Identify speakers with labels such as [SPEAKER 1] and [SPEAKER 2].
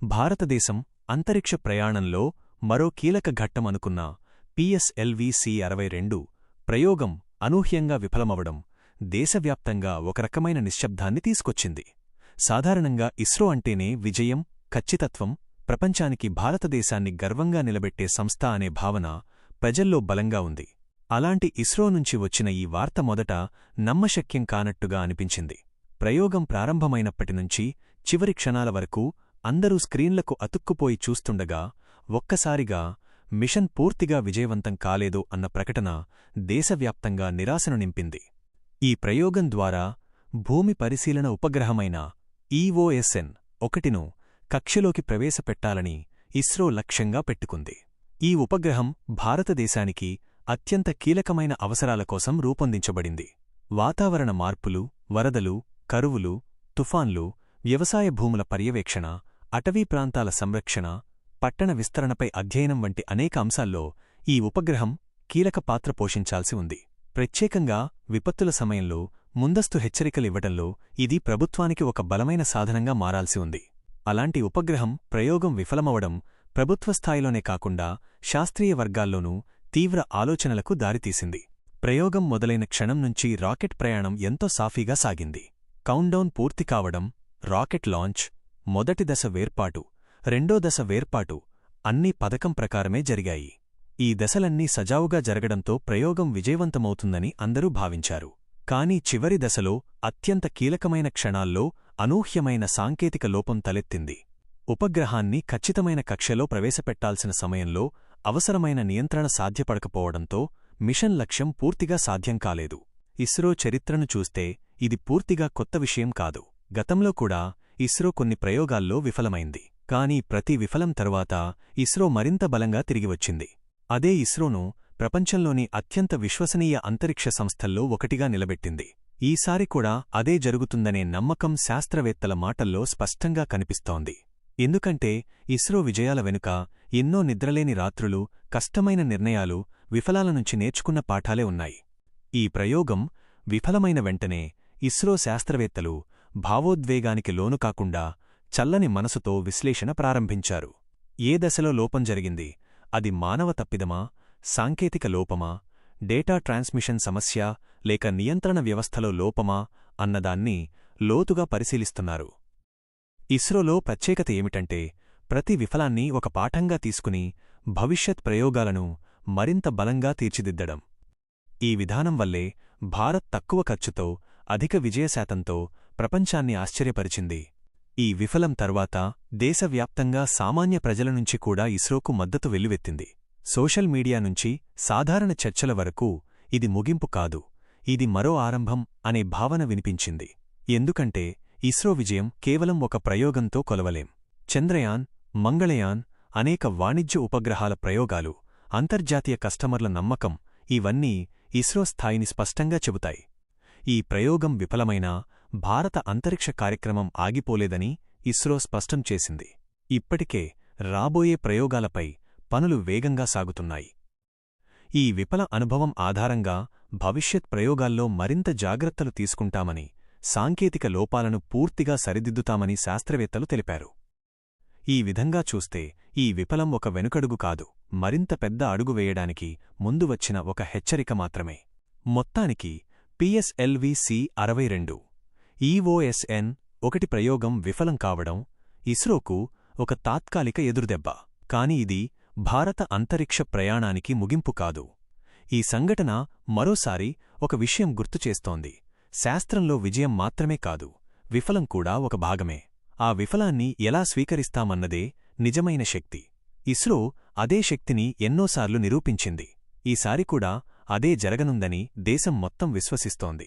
[SPEAKER 1] భారతదేశం అంతరిక్ష ప్రయాణంలో మరో కీలక ఘట్టం అనుకున్న PSLV-C-62 ప్రయోగం అనూహ్యంగా విఫలమవడం దేశవ్యాప్తంగా ఒక రకమైన నిశ్శబ్దాన్ని తీసుకొచ్చింది. సాధారణంగా ఇస్రో అంటేనే విజయం, ఖచ్చితత్వం, ప్రపంచానికి భారతదేశాన్ని గర్వంగా నిలబెట్టే సంస్థ అనే భావన ప్రజల్లో బలంగా ఉంది. అలాంటి ఇస్రో నుంచి వచ్చిన ఈ వార్త మొదట నమ్మశక్యం కానట్టుగా అనిపించింది. ప్రయోగం ప్రారంభమైనప్పటినుంచి చివరి క్షణాల వరకు అందరూ స్క్రీన్లకు అతుక్కుపోయి చూస్తుండగా ఒక్కసారిగా మిషన్ పూర్తిగా విజయవంతం కాలేదు అన్న ప్రకటన దేశవ్యాప్తంగా నిరాశను నింపింది. ఈ ప్రయోగం ద్వారా భూమి పరిశీలన ఉపగ్రహమైన EOSN-1ను కక్షలోకి ప్రవేశపెట్టాలని ఇస్రో లక్ష్యంగా పెట్టుకుంది. ఈ ఉపగ్రహం భారతదేశానికి అత్యంత కీలకమైన అవసరాల కోసం రూపొందించబడింది. వాతావరణ మార్పులు, వరదలు, కరువులు, తుఫాన్లు, వ్యవసాయ భూముల పర్యవేక్షణ, అటవీ ప్రాంతాల సంరక్షణ, పట్టణ విస్తరణపై అధ్యయనం వంటి అనేక అంశాల్లో ఈ ఉపగ్రహం కీలక పాత్ర పోషించాల్సి ఉంది. ప్రత్యేకంగా విపత్తుల సమయంలో ముందస్తు హెచ్చరికలివ్వడంలో ఇది ప్రభుత్వానికి ఒక బలమైన సాధనంగా మారాల్సి ఉంది. అలాంటి ఉపగ్రహం ప్రయోగం విఫలమవడం ప్రభుత్వస్థాయిలోనే కాకుండా శాస్త్రీయ వర్గాల్లోనూ తీవ్ర ఆలోచనలకు దారితీసింది. ప్రయోగం మొదలైన క్షణం నుంచి రాకెట్ ప్రయాణం ఎంతో సాఫీగా సాగింది. కౌంట్డౌన్ పూర్తి కావడం, రాకెట్ లాంచ్, మొదటి దశ వేర్పాటు, రెండో దశ వేర్పాటు అన్నీ పథకం ప్రకారమే జరిగాయి. ఈ దశలన్నీ సజావుగా జరగడంతో ప్రయోగం విజయవంతమవుతుందని అందరూ భావించారు. కానీ చివరి దశలో అత్యంత కీలకమైన క్షణాల్లో అనూహ్యమైన సాంకేతిక లోపం తలెత్తింది. ఉపగ్రహాన్ని ఖచ్చితమైన కక్షలో ప్రవేశపెట్టాల్సిన సమయంలో అవసరమైన నియంత్రణ సాధ్యపడకపోవడంతో మిషన్ లక్ష్యం పూర్తిగా సాధ్యం కాలేదు. ఇస్రో చరిత్రను చూస్తే ఇది పూర్తిగా కొత్త విషయం కాదు. గతంలో కూడా ఇస్రో కొన్ని ప్రయోగాల్లో విఫలమైంది. కానీ ప్రతి విఫలం తరువాత ఇస్రో మరింత బలంగా తిరిగివచ్చింది. అదే ఇస్రోను ప్రపంచంలోని అత్యంత విశ్వసనీయ అంతరిక్ష సంస్థల్లో ఒకటిగా నిలబెట్టింది. ఈసారి కూడా అదే జరుగుతుందనే నమ్మకం శాస్త్రవేత్తల మాటల్లో స్పష్టంగా కనిపిస్తోంది. ఎందుకంటే ఇస్రో విజయాల వెనుక ఎన్నో నిద్రలేని రాత్రులు, కష్టమైన నిర్ణయాలు, విఫలాల నుంచి నేర్చుకున్న పాఠాలే ఉన్నాయి. ఈ ప్రయోగం విఫలమైన వెంటనే ఇస్రో శాస్త్రవేత్తలు భావోద్వేగానికి లోనుకాకుండా చల్లని మనసుతో విశ్లేషణ ప్రారంభించారు. ఏ దశలో లోపం జరిగింది? అది మానవ తప్పిదమా, సాంకేతిక లోపమా, డేటా ట్రాన్స్మిషన్ సమస్య లేక నియంత్రణ వ్యవస్థలో లోపమా అన్నదాన్ని లోతుగా పరిశీలిస్తున్నారు. ఇస్రోలో ప్రత్యేకత ఏమిటంటే ప్రతి విఫలాన్ని ఒక పాఠంగా తీసుకుని భవిష్యత్ ప్రయోగాలను మరింత బలంగా తీర్చిదిద్దడం. ఈ విధానం వల్లే భారత్ తక్కువ ఖర్చుతో, అధిక విజయశాతంతో ప్రపంచాన్ని ఆశ్చర్యపరిచింది. ఈ విఫలం తర్వాత దేశవ్యాప్తంగా సామాన్య ప్రజల నుంచి కూడా ఇస్రోకు మద్దతు వెల్లువెత్తింది. సోషల్ మీడియా నుంచి సాధారణ చర్చల వరకు ఇది ముగింపు కాదు, ఇది మరో ఆరంభం అనే భావన వినిపించింది. ఎందుకంటే ఇస్రో విజయం కేవలం ఒక ప్రయోగంతో కొలవలేం. చంద్రయాన్, మంగళయాన్, అనేక వాణిజ్య ఉపగ్రహాల ప్రయోగాలు, అంతర్జాతీయ కస్టమర్ల నమ్మకం ఇవన్నీ ఇస్రో స్థాయిని స్పష్టంగా చెబుతాయి. ఈ ప్రయోగం విఫలమైనా భారత అంతరిక్ష కార్యక్రమం ఆగిపోలేదని ఇస్రో స్పష్టం చేసింది. ఇప్పటికే రాబోయే ప్రయోగాలపై పనులు వేగంగా సాగుతున్నాయి. ఈ విఫల అనుభవం ఆధారంగా భవిష్యత్ ప్రయోగాల్లో మరింత జాగ్రత్తలు తీసుకుంటామని, సాంకేతిక లోపాలను పూర్తిగా సరిదిద్దుతామని శాస్త్రవేత్తలు తెలిపారు. ఈ విధంగా చూస్తే ఈ విఫలం ఒక వెనుకడుగు కాదు, మరింత పెద్ద అడుగు వేయడానికి ముందు వచ్చిన ఒక హెచ్చరిక మాత్రమే. మొత్తానికి PSLV-C-62 EOSN-1 ప్రయోగం విఫలం కావడం ఇస్రోకు ఒక తాత్కాలిక ఎదురుదెబ్బ. కాని ఇది భారత అంతరిక్ష ప్రయాణానికి ముగింపు కాదు. ఈ సంఘటన మరోసారి ఒక విషయం గుర్తుచేస్తోంది: శాస్త్రంలో విజయం మాత్రమే కాదు, విఫలం కూడా ఒక భాగమే. ఆ విఫలాన్ని ఎలా స్వీకరిస్తామన్నదే నిజమైన శక్తి. ఇస్రో అదే శక్తిని ఎన్నోసార్లు నిరూపించింది. ఈసారి కూడా అదే జరగనుందని దేశం మొత్తం విశ్వసిస్తోంది.